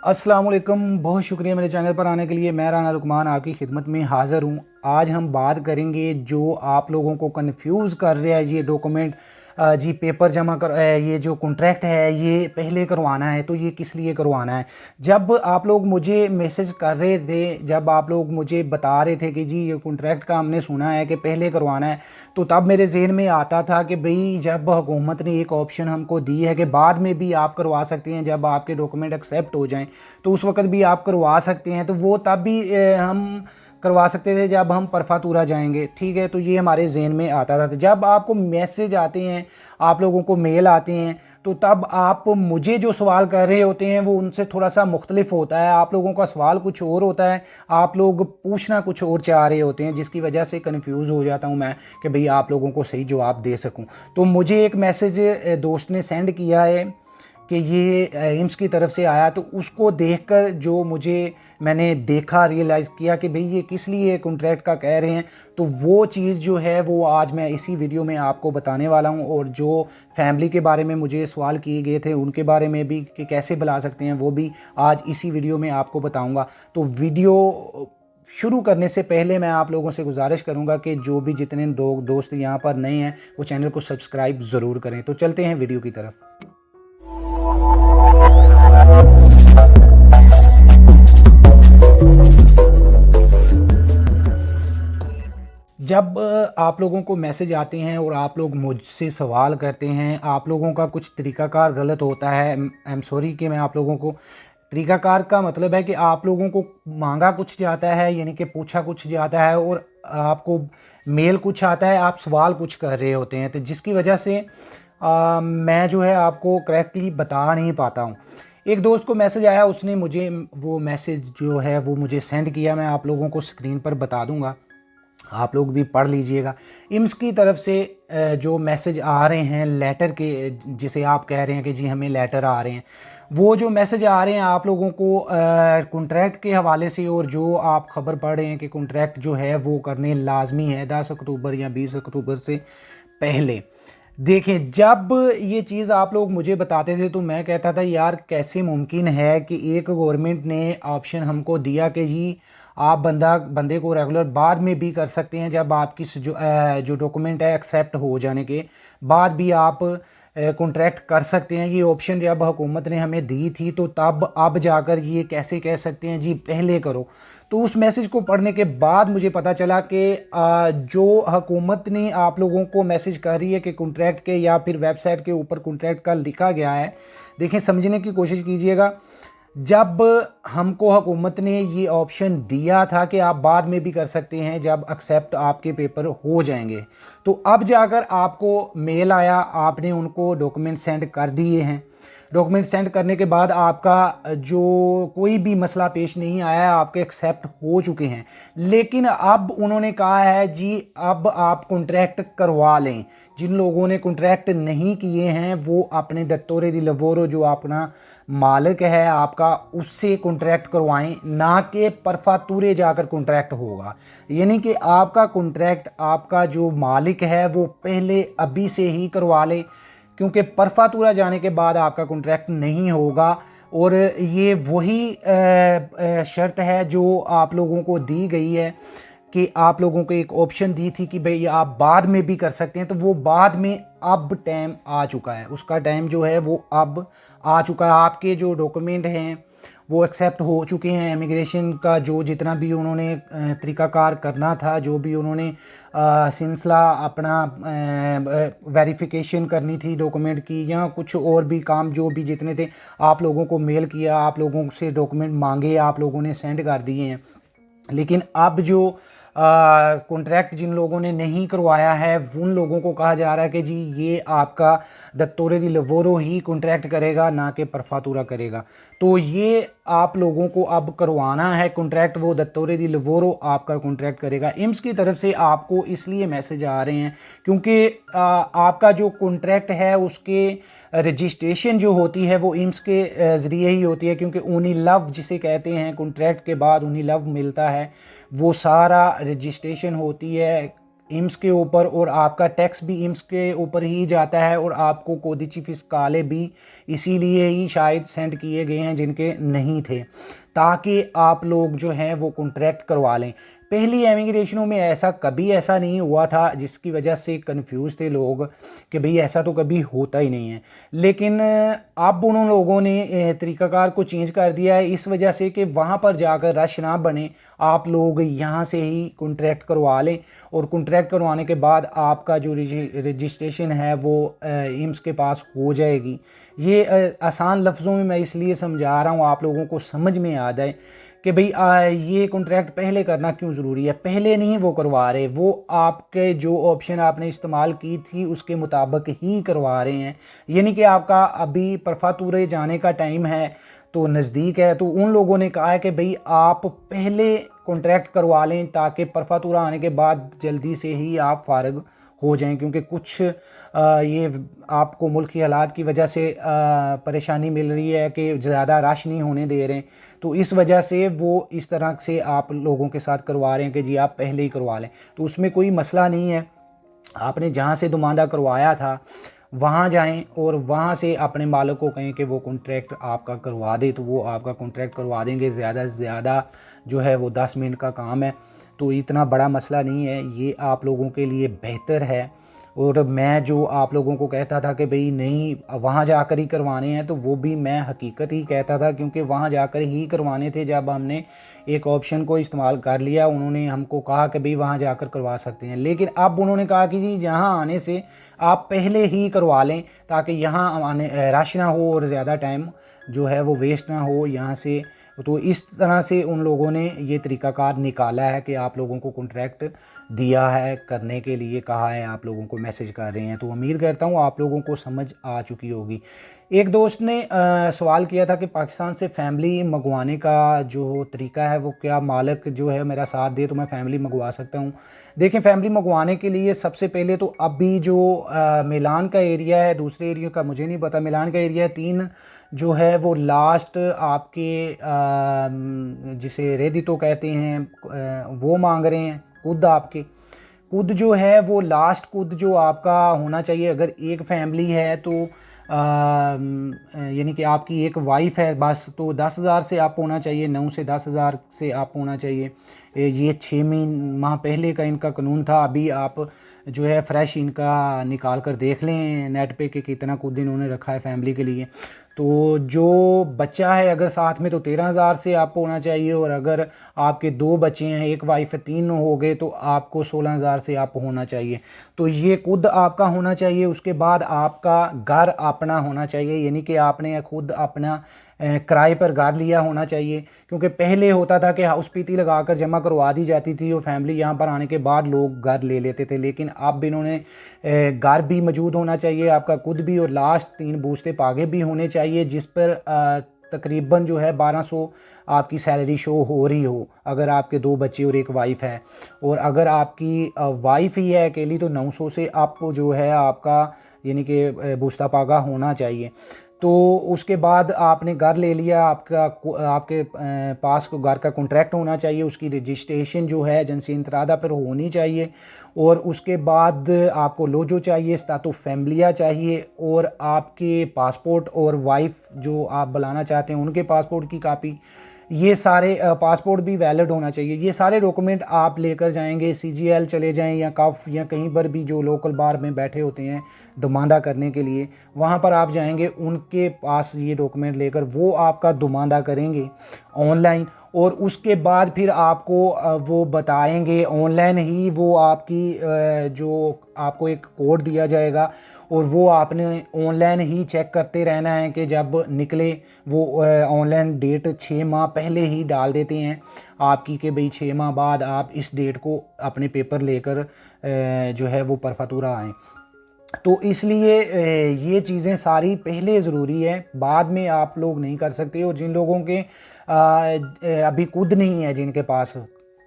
अस्सलाम वालेकुम। बहुत शुक्रिया मेरे चैनल पर आने के लिए। मैं राना लुकमान आपकी खिदमत में हाज़िर हूँ। आज हम बात करेंगे जो आप लोगों को कंफ्यूज कर रहा है ये डॉक्यूमेंट, जी पेपर जमा कर, ये जो कॉन्ट्रैक्ट है ये पहले करवाना है, तो ये किस लिए करवाना है। जब आप लोग मुझे मैसेज कर रहे थे, जब आप लोग मुझे बता रहे थे कि जी ये कॉन्ट्रैक्ट का हमने सुना है कि पहले करवाना है, तो तब मेरे जहन में आता था कि भाई जब हुकूमत ने एक ऑप्शन हमको दी है कि बाद में भी आप करवा सकते हैं, जब आपके डॉक्यूमेंट एक्सेप्ट हो जाएं तो उस वक्त भी आप करवा सकते हैं, तो वो तब भी हम करवा सकते थे जब हम परफातूरा जाएंगे। ठीक है, तो ये हमारे जहन में आता था। जब आपको मैसेज आते हैं, आप लोगों को मेल आते हैं, तो तब आप मुझे जो सवाल कर रहे होते हैं वो उनसे थोड़ा सा मुख्तलिफ होता है। आप लोगों का सवाल कुछ और होता है, आप लोग पूछना कुछ और चाह रहे होते हैं, जिसकी वजह से कन्फ्यूज़ हो जाता हूँ मैं कि भाई आप लोगों को सही जवाब दे सकूँ। तो मुझे एक मैसेज दोस्त ने सेंड किया है कि ये एम्स की तरफ से आया, तो उसको देखकर जो मैंने देखा, रियलाइज़ किया कि भाई ये किस लिए कॉन्ट्रैक्ट का कह रहे हैं, तो वो चीज़ जो है वो आज मैं इसी वीडियो में आपको बताने वाला हूँ। और जो फैमिली के बारे में मुझे सवाल किए गए थे उनके बारे में भी कि कैसे बुला सकते हैं, वो भी आज इसी वीडियो में आपको बताऊँगा। तो वीडियो शुरू करने से पहले मैं आप लोगों से गुजारिश करूंगा कि जो भी जितने दोस्त यहाँ पर नए हैं वो चैनल को सब्सक्राइब ज़रूर करें। तो चलते हैं वीडियो की तरफ। जब आप लोगों को मैसेज आते हैं और आप लोग मुझसे सवाल करते हैं, आप लोगों का कुछ तरीक़ाकार गलत होता है। आई एम सॉरी कि मैं आप लोगों को, तरीक़ाकार का मतलब है कि आप लोगों को मांगा कुछ जाता है, यानी कि पूछा कुछ जाता है, और आपको मेल कुछ आता है, आप सवाल कुछ कर रहे होते हैं, तो जिसकी वजह से मैं जो है आपको करेक्टली बता नहीं पाता हूँ। एक दोस्त को मैसेज आया, उसने मुझे वो मैसेज जो है वो मुझे सेंड किया। मैं आप लोगों को स्क्रीन पर बता दूंगा, आप लोग भी पढ़ लीजिएगा। इम्स की तरफ से जो मैसेज आ रहे हैं लेटर के, जिसे आप कह रहे हैं कि जी हमें लेटर आ रहे हैं, वो जो मैसेज आ रहे हैं आप लोगों को कॉन्ट्रैक्ट के हवाले से, और जो आप खबर पढ़ रहे हैं कि कॉन्ट्रैक्ट जो है वो करने लाजमी है 10 अक्टूबर या 20 अक्टूबर से पहले। देखें, जब ये चीज़ आप लोग मुझे बताते थे तो मैं कहता था यार कैसे मुमकिन है कि एक गवर्नमेंट ने ऑप्शन हमको दिया कि जी आप बंदे को रेगुलर बाद में भी कर सकते हैं, जब आपकी जो डॉक्यूमेंट है एक्सेप्ट हो जाने के बाद भी आप कॉन्ट्रैक्ट कर सकते हैं। ये ऑप्शन जब हुकूमत ने हमें दी थी, तो तब अब जाकर ये कैसे कह सकते हैं जी पहले करो। तो उस मैसेज को पढ़ने के बाद मुझे पता चला कि जो हुकूमत ने आप लोगों को मैसेज कर रही है कि कॉन्ट्रैक्ट के, या फिर वेबसाइट के ऊपर कॉन्ट्रैक्ट का लिखा गया है, देखें समझने की कोशिश कीजिएगा। जब हमको हुकूमत ने ये ऑप्शन दिया था कि आप बाद में भी कर सकते हैं जब एक्सेप्ट आपके पेपर हो जाएंगे, तो अब जाकर आपको मेल आया, आपने उनको डॉक्यूमेंट सेंड कर दिए हैं। डॉक्यूमेंट सेंड करने के बाद आपका जो कोई भी मसला पेश नहीं आया, आपके एक्सेप्ट हो चुके हैं। लेकिन अब उन्होंने कहा है जी अब आप कॉन्ट्रैक्ट करवा लें। जिन लोगों ने कॉन्ट्रैक्ट नहीं किए हैं वो अपने दत्तोरे दी लवोरो, जो अपना मालिक है आपका, उससे कॉन्ट्रैक्ट करवाएं, ना कि परफातूरे जाकर कॉन्ट्रैक्ट होगा। यानी कि आपका कॉन्ट्रैक्ट आपका जो मालिक है वो पहले अभी से ही करवा ले, क्योंकि परफातूरा जाने के बाद आपका कॉन्ट्रैक्ट नहीं होगा। और ये वही शर्त है जो आप लोगों को दी गई है कि आप लोगों को एक ऑप्शन दी थी कि भाई आप बाद में भी कर सकते हैं, तो वो बाद में अब टाइम आ चुका है, उसका टाइम जो है वो अब आ चुका है। आपके जो डॉक्यूमेंट हैं वो एक्सेप्ट हो चुके हैं। इमिग्रेशन का जो जितना भी उन्होंने तरीक़ाकार करना था, जो भी उन्होंने सिलसिला अपना वेरिफिकेशन करनी थी डॉक्यूमेंट की, या कुछ और भी काम जो भी जितने थे, आप लोगों को मेल किया, आप लोगों से डॉक्यूमेंट मांगे, आप लोगों ने सेंड कर दिए हैं। लेकिन अब जो कॉन्ट्रैक्ट जिन लोगों ने नहीं करवाया है, उन लोगों को कहा जा रहा है कि जी ये आपका दत्तोरे दी लवोरो ही कॉन्ट्रैक्ट करेगा, ना कि परफातूरा करेगा। तो ये आप लोगों को अब करवाना है कॉन्ट्रैक्ट, वो दत्तोरे दी लवोरो आपका कॉन्ट्रैक्ट करेगा। इम्स की तरफ से आपको इसलिए मैसेज आ रहे हैं क्योंकि आपका जो कॉन्ट्रैक्ट है उसके रजिस्ट्रेशन जो होती है वो इम्स के ज़रिए ही होती है, क्योंकि ऊनी लव जिसे कहते हैं, कॉन्ट्रैक्ट के बाद ऊनी लव मिलता है, वो सारा रजिस्ट्रेशन होती है इम्स के ऊपर और आपका टैक्स भी इम्स के ऊपर ही जाता है और आपको कोदिची फिस्काले भी इसीलिए ही शायद सेंड किए गए हैं जिनके नहीं थे, ताकि आप लोग जो हैं वो कॉन्ट्रैक्ट करवा लें। पहली इमिग्रेशनों में ऐसा नहीं हुआ था, जिसकी वजह से कंफ्यूज थे लोग कि भाई ऐसा तो कभी होता ही नहीं है। लेकिन अब उन लोगों ने तरीक़ाकार को चेंज कर दिया है, इस वजह से कि वहाँ पर जाकर रश ना बने, आप लोग यहाँ से ही कॉन्ट्रैक्ट करवा लें और कॉन्ट्रैक्ट करवाने के बाद आपका जो रजिस्ट्रेशन है वो इम्स के पास हो जाएगी। ये आसान लफ्ज़ों में मैं इसलिए समझा रहा हूँ आप लोगों को समझ में आ जाए कि भाई ये कॉन्ट्रैक्ट पहले करना क्यों ज़रूरी है। पहले नहीं वो करवा रहे, वो आपके जो ऑप्शन आपने इस्तेमाल की थी उसके मुताबिक ही करवा रहे हैं। यानी कि आपका अभी परफातूरे जाने का टाइम है तो नज़दीक है, तो उन लोगों ने कहा है कि भाई आप पहले कॉन्ट्रैक्ट करवा लें ताकि परफातूरा आने के बाद जल्दी से ही आप फारग हो जाएं, क्योंकि कुछ ये आपको मुल्क की हालात की वजह से परेशानी मिल रही है कि ज़्यादा रश नहीं होने दे रहे हैं, तो इस वजह से वो इस तरह से आप लोगों के साथ करवा रहे हैं कि जी आप पहले ही करवा लें। तो उसमें कोई मसला नहीं है, आपने जहाँ से दुमानदा करवाया था वहाँ जाएं और वहाँ से अपने मालिक को कहें कि वो कॉन्ट्रैक्ट आपका करवा दे, तो वो आपका कॉन्ट्रैक्ट करवा देंगे। ज़्यादा से ज़्यादा जो है वो 10 मिनट का काम है, तो इतना बड़ा मसला नहीं है, ये आप लोगों के लिए बेहतर है। और मैं जो आप लोगों को कहता था कि भाई नहीं वहाँ जाकर ही करवाने हैं, तो वो भी मैं हकीकत ही कहता था, क्योंकि वहाँ जाकर ही करवाने थे। जब हमने एक ऑप्शन को इस्तेमाल कर लिया, उन्होंने हमको कहा कि भाई वहाँ जाकर करवा सकते हैं, लेकिन अब उन्होंने कहा कि जी यहाँ आने से आप पहले ही करवा लें ताकि यहाँ आने रश ना हो और ज़्यादा टाइम जो है वो वेस्ट ना हो यहाँ से। तो इस तरह से उन लोगों ने ये तरीक़ाकार निकाला है कि आप लोगों को कॉन्ट्रैक्ट दिया है, करने के लिए कहा है, आप लोगों को मैसेज कर रहे हैं। तो उम्मीद करता हूँ आप लोगों को समझ आ चुकी होगी। एक दोस्त ने सवाल किया था कि पाकिस्तान से फ़ैमिली मंगवाने का जो तरीका है वो क्या, मालिक जो है मेरा साथ दे तो मैं फ़ैमिली मंगवा सकता हूँ। देखें, फ़ैमिली मंगवाने के लिए सबसे पहले तो अभी जो मिलान का एरिया है, दूसरे एरिया का मुझे नहीं पता, मिलान का एरिया 3 जो है वो लास्ट आपके जिसे रेडितो कहते हैं वो मांग रहे हैं। खुद आपके खुद जो है वो लास्ट खुद जो आपका होना चाहिए, अगर एक फैमिली है तो यानी कि आपकी एक वाइफ है बस, तो 10,000 से आप होना चाहिए, 9 से 10,000 से आप होना चाहिए। ये 6 माह पहले का इनका कानून था, अभी आप जो है फ्रेश इनका निकाल कर देख लें नेट पे कि कितना कुछ इन्होंने रखा है फैमिली के लिए। तो जो बच्चा है अगर साथ में तो 13,000 से आपको होना चाहिए, और अगर आपके 2 बच्चे हैं, एक वाइफ है, 3 हो गए तो आपको 16,000 से आप होना चाहिए। तो ये खुद आपका होना चाहिए। उसके बाद आपका घर अपना होना चाहिए, यानी कि आपने खुद अपना किराए पर घर लिया होना चाहिए, क्योंकि पहले होता था कि हाउस पीती लगाकर जमा करवा दी जाती थी और फैमिली यहाँ पर आने के बाद लोग घर ले लेते थे, लेकिन अब इन्होंने घर भी मौजूद होना चाहिए आपका खुद भी, और लास्ट 3 बूस्ते पागे भी होने चाहिए, जिस पर तकरीबन जो है 1200 आपकी सैलरी शो हो रही हो, अगर आपके 2 बच्चे और एक वाइफ है। और अगर आपकी वाइफ ही है अकेली तो 900 से आप जो है आपका यानी कि बूस्ता पागा होना चाहिए। तो उसके बाद आपने घर ले लिया, आपके पास घर का कॉन्ट्रैक्ट होना चाहिए, उसकी रजिस्ट्रेशन जो है एजेंसी इंतरादा पर होनी चाहिए, और उसके बाद आपको लोजो चाहिए, स्टाटो फैमिलिया चाहिए, और आपके पासपोर्ट और वाइफ जो आप बुलाना चाहते हैं उनके पासपोर्ट की कापी, ये सारे पासपोर्ट भी वैलिड होना चाहिए। ये सारे डॉक्यूमेंट आप लेकर जाएंगे, CGL चले जाएं या कफ या कहीं पर भी जो लोकल बार में बैठे होते हैं दुमानदा करने के लिए, वहाँ पर आप जाएंगे, उनके पास ये डॉक्यूमेंट लेकर वो आपका दुमानदा करेंगे ऑनलाइन, और उसके बाद फिर आपको वो बताएंगे ऑनलाइन ही, वो आपकी जो आपको एक कोड दिया जाएगा और वो आपने ऑनलाइन ही चेक करते रहना है कि जब निकले वो ऑनलाइन डेट 6 माह पहले ही डाल देते हैं आपकी कि भाई 6 माह बाद आप इस डेट को अपने पेपर लेकर जो है वो परफातूरा आएँ। तो इसलिए ये चीज़ें सारी पहले ज़रूरी है, बाद में आप लोग नहीं कर सकते। और जिन लोगों के अभी खुद नहीं है जिनके पास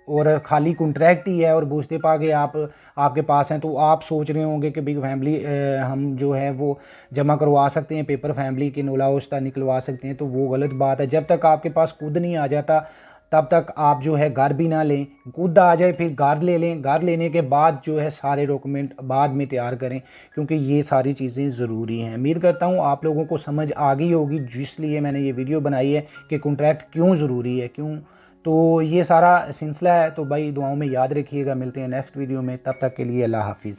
और खाली कॉन्ट्रैक्ट ही है और बूझते पागे आपके पास हैं, तो आप सोच रहे होंगे कि भाई फैमिली हम जो है वो जमा करवा सकते हैं, पेपर फैमिली के नोला ओस्ता निकलवा सकते हैं, तो वो गलत बात है। जब तक आपके पास खुद नहीं आ जाता तब तक आप जो है घर भी ना लें, खुद आ जाए फिर घर ले लें, घर लेने के बाद जो है सारे डॉक्यूमेंट बाद में तैयार करें, क्योंकि ये सारी चीज़ें ज़रूरी हैं। उम्मीद करता हूँ आप लोगों को समझ आ गई होगी, जिसलिए मैंने ये वीडियो बनाई है कि कॉन्ट्रैक्ट क्यों ज़रूरी है, क्यों। तो ये सारा सिलसिला है। तो भाई दुआओं में याद रखिएगा, मिलते हैं नेक्स्ट वीडियो में, तब तक के लिए अल्लाह हाफिज़।